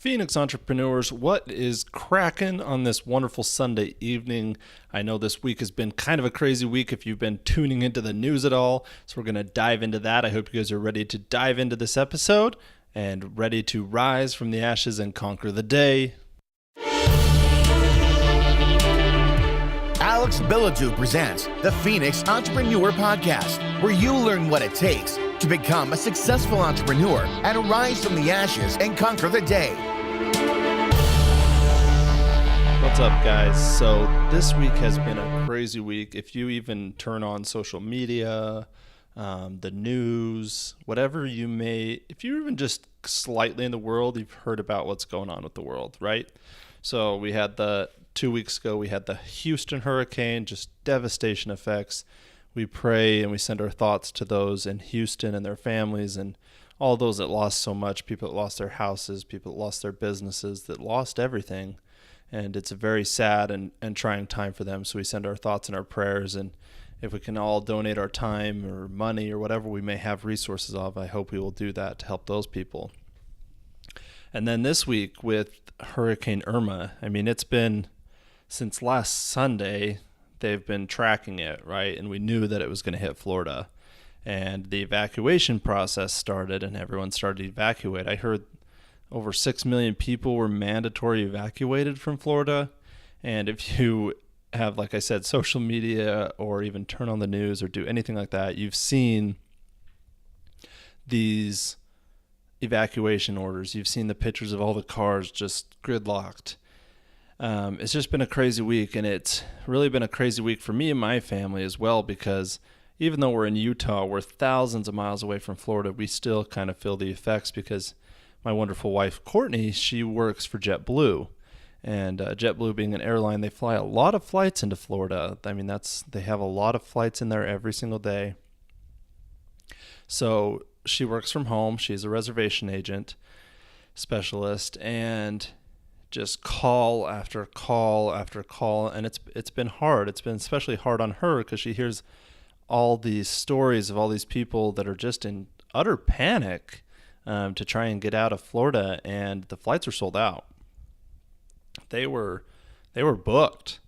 Phoenix entrepreneurs, what is cracking on this wonderful Sunday evening? I know this week has been kind of a crazy week if you've been tuning into the news at all. So we're going to dive into that. I hope you guys are ready to dive into this episode and ready to rise from the ashes and conquer the day. Alex Billadu presents the Phoenix Entrepreneur Podcast, where you learn what it takes to become a successful entrepreneur and rise from the ashes and conquer the day. What's up, guys? So this week has been a crazy week. If you even turn on social media, the news, whatever you may, if you're even just slightly in the world, you've heard about what's going on with the world, right? So we had 2 weeks ago, we had the Houston hurricane, just devastation effects. We pray and we send our thoughts to those in Houston and their families and all those that lost so much, people that lost their houses, people that lost their businesses, that lost everything. And it's a very sad and trying time for them. So we send our thoughts and our prayers. And if we can all donate our time or money or whatever we may have resources of, I hope we will do that to help those people. And then this week with Hurricane Irma, I mean, it's been since last Sunday, they've been tracking it, right? And we knew that it was going to hit Florida. And the evacuation process started and everyone started to evacuate. I heard over 6 million people were mandatory evacuated from Florida. And if you have, like I said, social media or even turn on the news or do anything like that, you've seen these evacuation orders. You've seen the pictures of all the cars just gridlocked. It's just been a crazy week, and it's really been a crazy week for me and my family as well, because even though we're in Utah, we're thousands of miles away from Florida, we still kind of feel the effects because my wonderful wife, Courtney, she works for JetBlue. And JetBlue being an airline, they fly a lot of flights into Florida. I mean, they have a lot of flights in there every single day. So she works from home. She's a reservation agent specialist, and just call after call after call. And it's been hard. It's been especially hard on her because she hears all these stories of all these people that are just in utter panic to try and get out of Florida, and the flights are sold out. They were booked.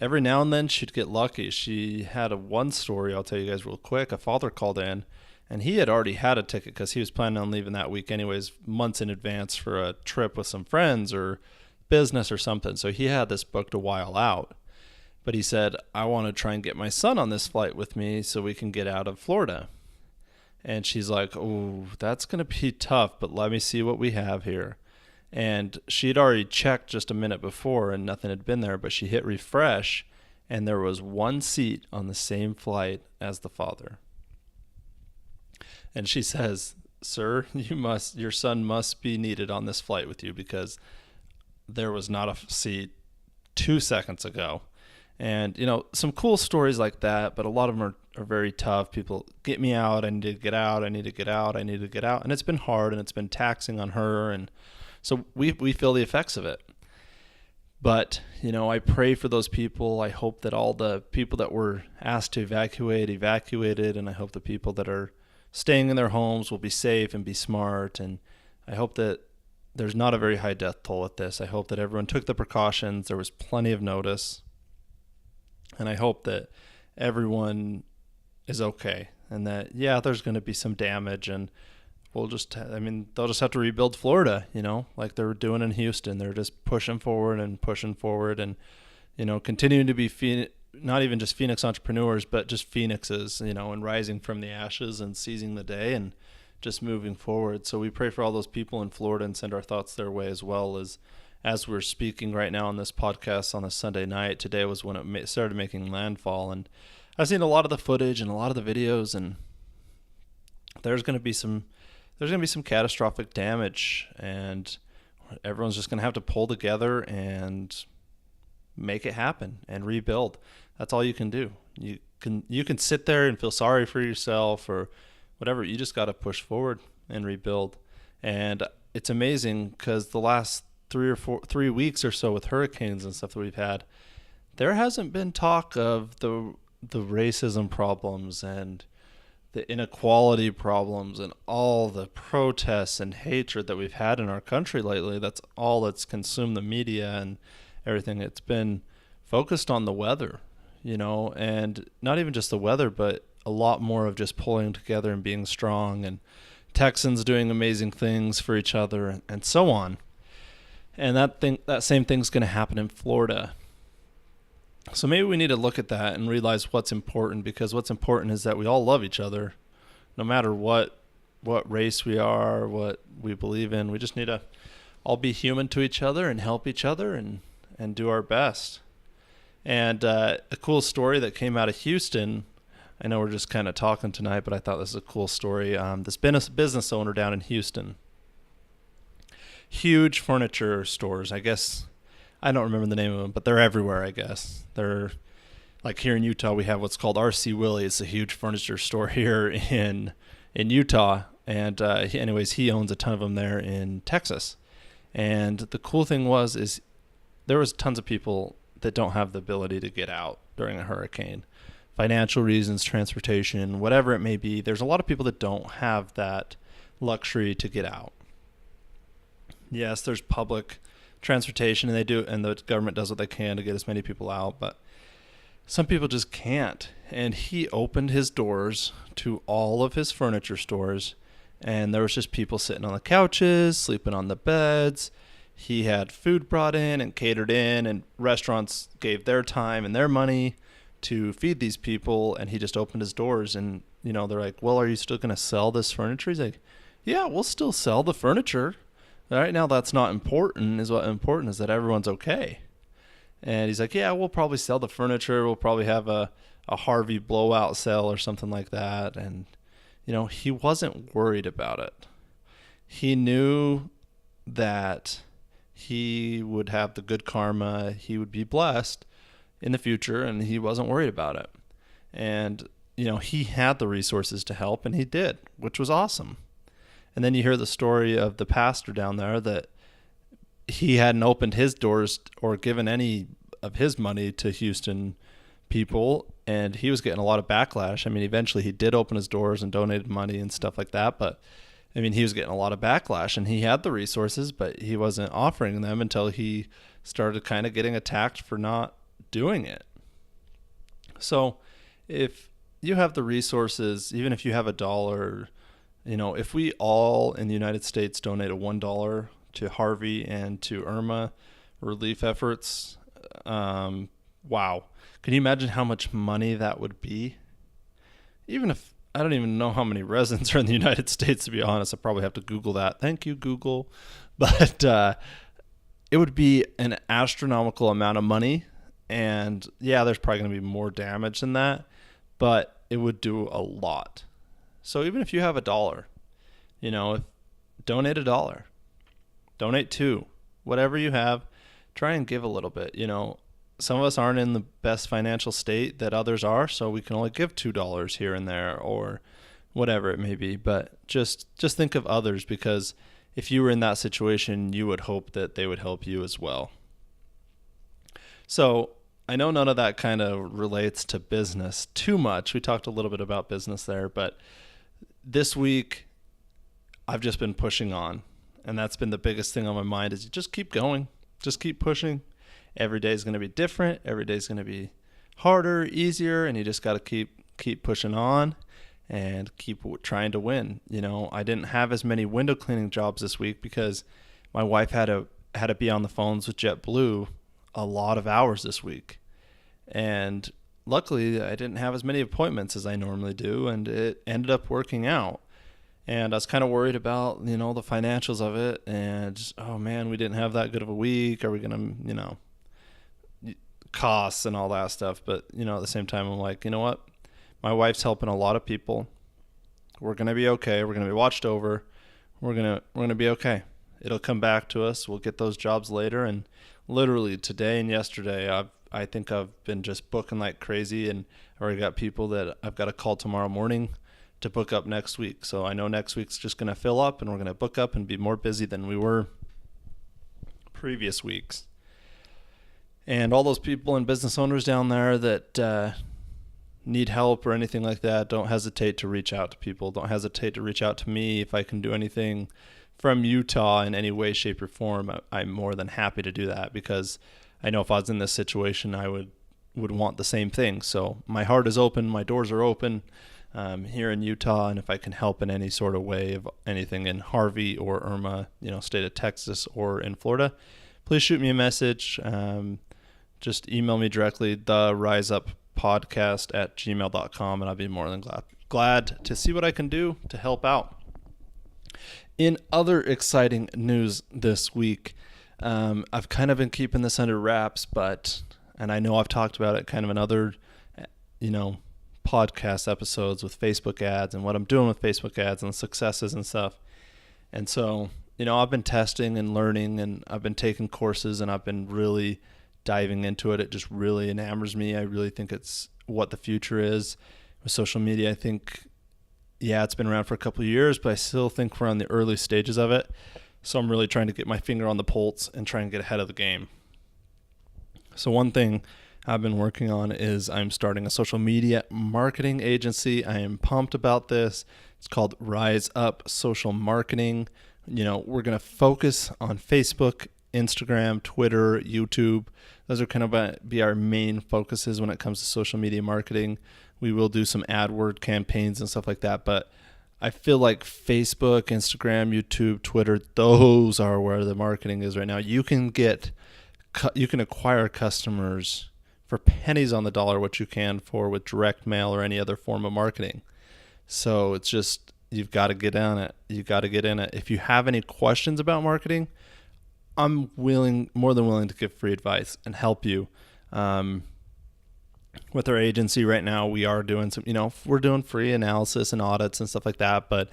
Every now and then she'd get lucky. She had one story I'll tell you guys real quick. A father called in, and he had already had a ticket because he was planning on leaving that week anyways, months in advance for a trip with some friends or business or something. So he had this booked a while out. But he said, I want to try and get my son on this flight with me so we can get out of Florida. And she's like, oh, that's going to be tough, but let me see what we have here. And she'd already checked just a minute before and nothing had been there, but she hit refresh and there was one seat on the same flight as the father. And she says, sir, your son must be needed on this flight with you because there was not a seat 2 seconds ago. And, some cool stories like that, but a lot of them are very tough. People, get me out. I need to get out. I need to get out. I need to get out. And it's been hard and it's been taxing on her. And so we feel the effects of it. But, I pray for those people. I hope that all the people that were asked to evacuated. And I hope the people that are staying in their homes will be safe and be smart. And I hope that there's not a very high death toll at this. I hope that everyone took the precautions. There was plenty of notice. And I hope that everyone is okay and that, there's going to be some damage and they'll just have to rebuild Florida, like they're doing in Houston. They're just pushing forward and, continuing to be not even just Phoenix entrepreneurs, but just Phoenixes, and rising from the ashes and seizing the day and just moving forward. So we pray for all those people in Florida and send our thoughts their way as we're speaking right now on this podcast on a Sunday night. Today was when it started making landfall, and I've seen a lot of the footage and a lot of the videos, and there's going to be some catastrophic damage, and everyone's just going to have to pull together and make it happen and rebuild. That's all you can do. You can sit there and feel sorry for yourself or whatever. You just got to push forward and rebuild. And it's amazing because the last 3 weeks or so with hurricanes and stuff that we've had, there hasn't been talk of the racism problems and the inequality problems and all the protests and hatred that we've had in our country lately, that's all that's consumed the media and everything. It's been focused on the weather, and not even just the weather, but a lot more of just pulling together and being strong, and Texans doing amazing things for each other and so on. And that same thing's going to happen in Florida. So maybe we need to look at that and realize what's important, because what's important is that we all love each other, no matter what race we are, what we believe in. We just need to all be human to each other and help each other and do our best. And a cool story that came out of Houston, I know we're just kind of talking tonight, but I thought this was a cool story. This business owner down in Houston, huge furniture stores, I guess. I don't remember the name of them, but they're everywhere, I guess. They're like here in Utah, we have what's called R.C. Willey. It's a huge furniture store here in Utah. And anyways, he owns a ton of them there in Texas. And the cool thing is there was tons of people that don't have the ability to get out during a hurricane. Financial reasons, transportation, whatever it may be. There's a lot of people that don't have that luxury to get out. Yes, there's public transportation, and the government does what they can to get as many people out, but some people just can't. And he opened his doors to all of his furniture stores, and there was just people sitting on the couches, sleeping on the beds. He had food brought in and catered in, and restaurants gave their time and their money to feed these people, and he just opened his doors. And they're like, well, are you still going to sell this furniture? He's like, yeah, we'll still sell the furniture. Right now, that's not important. What's important is that everyone's okay. And he's like, yeah, we'll probably sell the furniture. We'll probably have a Harvey blowout sale or something like that. And, he wasn't worried about it. He knew that he would have the good karma. He would be blessed in the future, and he wasn't worried about it. And, he had the resources to help, and he did, which was awesome. And then you hear the story of the pastor down there that he hadn't opened his doors or given any of his money to Houston people, and he was getting a lot of backlash. I mean, eventually he did open his doors and donated money and stuff like that, but I mean, he was getting a lot of backlash, and he had the resources, but he wasn't offering them until he started kind of getting attacked for not doing it. So if you have the resources, even if you have $1, if we all in the United States donated $1 to Harvey and to Irma relief efforts, wow. Can you imagine how much money that would be? Even if, I don't even know how many residents are in the United States, to be honest. I probably have to Google that. Thank you, Google. But it would be an astronomical amount of money. And yeah, there's probably going to be more damage than that, but it would do a lot. So even if you have $1, donate $1, donate $2, whatever you have, try and give a little bit. Some of us aren't in the best financial state that others are, so we can only give $2 here and there or whatever it may be. But just think of others, because if you were in that situation, you would hope that they would help you as well. So I know none of that kind of relates to business too much. We talked a little bit about business there, but this week I've just been pushing on, and that's been the biggest thing on my mind is just keep going, just keep pushing. Every day is going to be different. Every day is going to be harder, easier, and you just got to keep pushing on and keep trying to win. I didn't have as many window cleaning jobs this week because my wife had to be on the phones with JetBlue a lot of hours this week. And luckily, I didn't have as many appointments as I normally do, and it ended up working out. And I was kind of worried about, the financials of it, and just, oh man, we didn't have that good of a week. Are we going to, costs and all that stuff? But, at the same time, I'm like, you know what? My wife's helping a lot of people. We're going to be okay. We're going to be watched over. We're going to be okay. It'll come back to us. We'll get those jobs later. And literally today and yesterday, I think I've been just booking like crazy, and I already got people that I've got to call tomorrow morning to book up next week. So I know next week's just going to fill up, and we're going to book up and be more busy than we were previous weeks. And all those people and business owners down there that need help or anything like that, don't hesitate to reach out to people. Don't hesitate to reach out to me if I can do anything from Utah in any way, shape, or form. I'm more than happy to do that, because I know if I was in this situation, I would want the same thing. So my heart is open, my doors are open here in Utah, and if I can help in any sort of way of anything in Harvey or Irma, state of Texas or in Florida, please shoot me a message. Just email me directly, theriseuppodcast@gmail.com, and I'll be more than glad to see what I can do to help out. In other exciting news this week, I've kind of been keeping this under wraps, and I know I've talked about it kind of in other, podcast episodes with Facebook ads and what I'm doing with Facebook ads and the successes and stuff. And so, I've been testing and learning, and I've been taking courses, and I've been really diving into it. It just really enamors me. I really think it's what the future is with social media. I think, it's been around for a couple of years, but I still think we're on the early stages of it. So I'm really trying to get my finger on the pulse and try and get ahead of the game. So one thing I've been working on is I'm starting a social media marketing agency. I am pumped about this. It's called Rise Up Social Marketing. We're going to focus on Facebook, Instagram, Twitter, YouTube. Those are kind of be our main focuses when it comes to social media marketing. We will do some AdWord campaigns and stuff like that, but I feel like Facebook, Instagram, YouTube, Twitter, those are where the marketing is right now. You can acquire customers for pennies on the dollar, what you can for with direct mail or any other form of marketing. So it's just, you've got to get on it. You got to get in it. If you have any questions about marketing, I'm more than willing to give free advice and help you. With our agency right now, we are doing we're doing free analysis and audits and stuff like that. But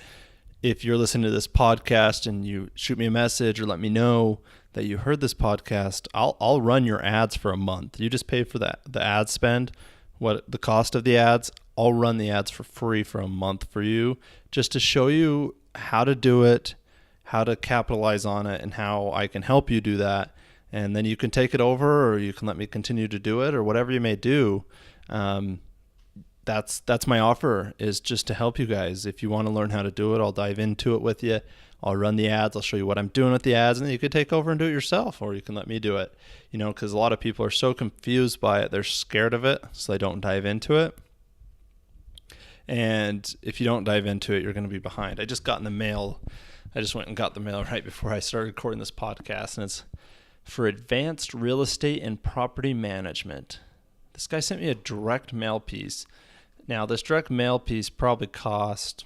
if you're listening to this podcast and you shoot me a message or let me know that you heard this podcast, I'll run your ads for a month. You just pay for the ad spend, what the cost of the ads. I'll run the ads for free for a month for you, just to show you how to do it, how to capitalize on it, and how I can help you do that. And then you can take it over, or you can let me continue to do it, or whatever you may do. That's my offer, is just to help you guys. If you want to learn how to do it, I'll dive into it with you. I'll run the ads. I'll show you what I'm doing with the ads, and then you can take over and do it yourself, or you can let me do it. Because a lot of people are so confused by it. They're scared of it, so they don't dive into it. And if you don't dive into it, you're going to be behind. I just got in the mail. I just went and got the mail right before I started recording this podcast, and it's for advanced real estate and property management. This guy sent me a direct mail piece. Now, this direct mail piece probably cost,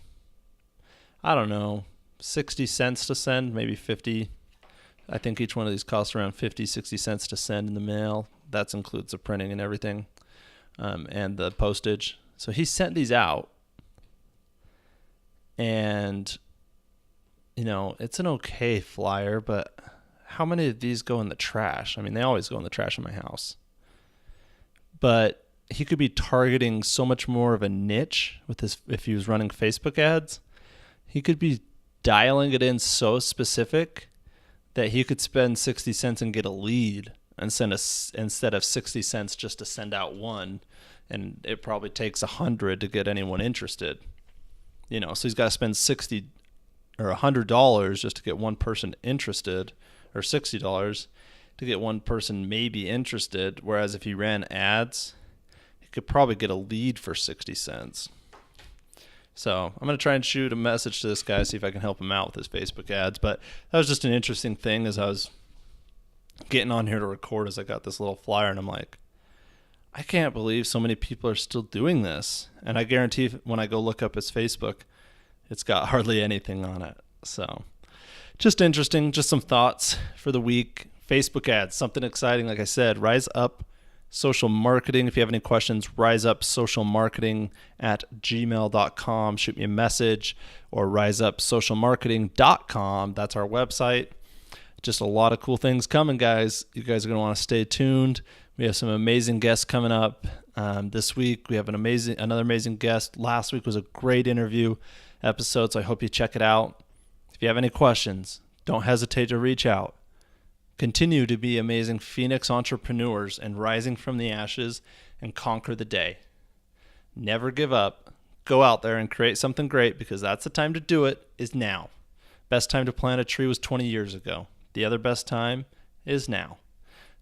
60 cents to send, maybe 50. I think each one of these costs around 50, 60 cents to send in the mail. That includes the printing and everything, and the postage. So he sent these out, and, it's an okay flyer, but how many of these go in the trash? I mean, they always go in the trash in my house. But he could be targeting so much more of a niche with this. If he was running Facebook ads, he could be dialing it in so specific that he could spend 60 cents and get a lead and instead of 60 cents just to send out one. And it probably takes 100 to get anyone interested. So he's got to spend $60 or $100 just to get one person interested, or $60 to get one person maybe interested. Whereas if he ran ads, he could probably get a lead for 60 cents. So I'm going to try and shoot a message to this guy, see if I can help him out with his Facebook ads. But that was just an interesting thing as I was getting on here to record, as I got this little flyer, and I'm like, I can't believe so many people are still doing this. And I guarantee when I go look up his Facebook, it's got hardly anything on it. So just interesting, just some thoughts for the week. Facebook ads, something exciting. Like I said, Rise Up Social Marketing. If you have any questions, riseupsocialmarketing@gmail.com. Shoot me a message, or riseupsocialmarketing.com. That's our website. Just a lot of cool things coming, guys. You guys are going to want to stay tuned. We have some amazing guests coming up this week. We have another amazing guest. Last week was a great interview episode, so I hope you check it out. If you have any questions, don't hesitate to reach out. Continue to be amazing Phoenix entrepreneurs and rising from the ashes and conquer the day. Never give up. Go out there and create something great, because that's the time to do it, is now. Best time to plant a tree was 20 years ago. The other best time is now.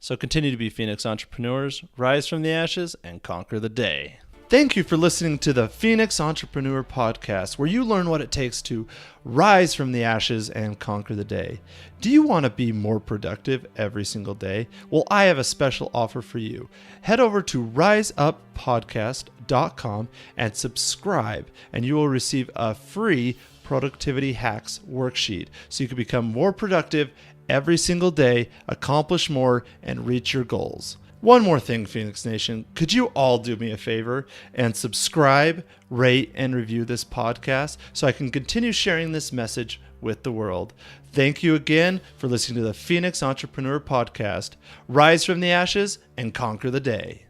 So continue to be Phoenix entrepreneurs, rise from the ashes, and conquer the day. Thank you for listening to the Phoenix Entrepreneur Podcast, where you learn what it takes to rise from the ashes and conquer the day. Do you want to be more productive every single day? Well, I have a special offer for you. Head over to riseuppodcast.com and subscribe, and you will receive a free productivity hacks worksheet so you can become more productive every single day, accomplish more, and reach your goals. One more thing, Phoenix Nation, could you all do me a favor and subscribe, rate, and review this podcast so I can continue sharing this message with the world? Thank you again for listening to the Phoenix Entrepreneur Podcast. Rise from the ashes and conquer the day.